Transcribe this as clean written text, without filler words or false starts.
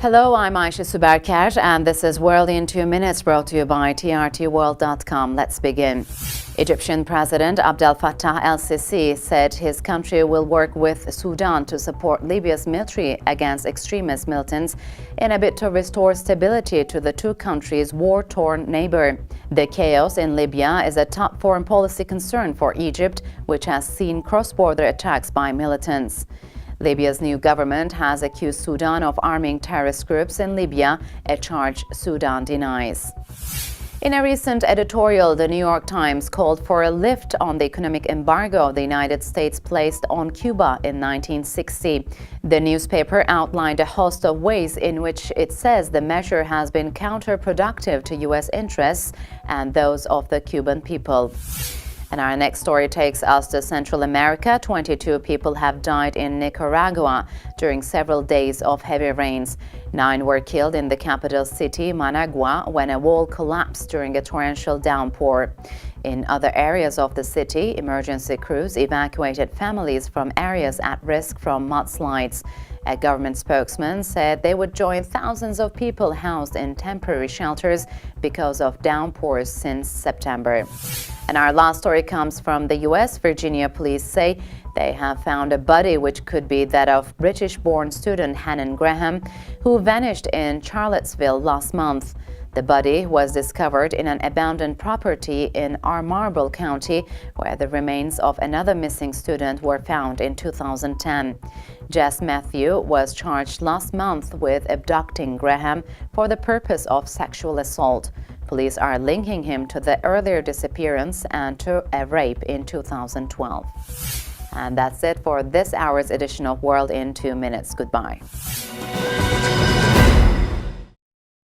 Hello, I'm Aisha Subarkar, and this is World in 2 Minutes, brought to you by trtworld.com. Let's begin. Egyptian President Abdel Fattah el-Sisi said his country will work with Sudan to support Libya's military against extremist militants in a bid to restore stability to the two countries' war-torn neighbor. The chaos in Libya is a top foreign policy concern for Egypt, which has seen cross-border attacks by militants. Libya's new government has accused Sudan of arming terrorist groups in Libya, a charge Sudan denies. In a recent editorial, the New York Times called for a lift on the economic embargo the United States placed on Cuba in 1960. The newspaper outlined a host of ways in which it says the measure has been counterproductive to U.S. interests and those of the Cuban people. And our next story takes us to Central America. 22 people have died in Nicaragua during several days of heavy rains. 9 were killed in the capital city, Managua, when a wall collapsed during a torrential downpour. In other areas of the city, emergency crews evacuated families from areas at risk from mudslides. A government spokesman said they would join thousands of people housed in temporary shelters because of downpours since September. And our last story comes from the U.S. Virginia police say they have found a body which could be that of British-born student Hannon Graham, who vanished in Charlottesville last month. The body was discovered in an abandoned property in Marlborough County, where the remains of another missing student were found in 2010. Jess Matthew was charged last month with abducting Graham for the purpose of sexual assault. Police are linking him to the earlier disappearance and to a rape in 2012. And that's it for this hour's edition of World in 2 Minutes. Goodbye.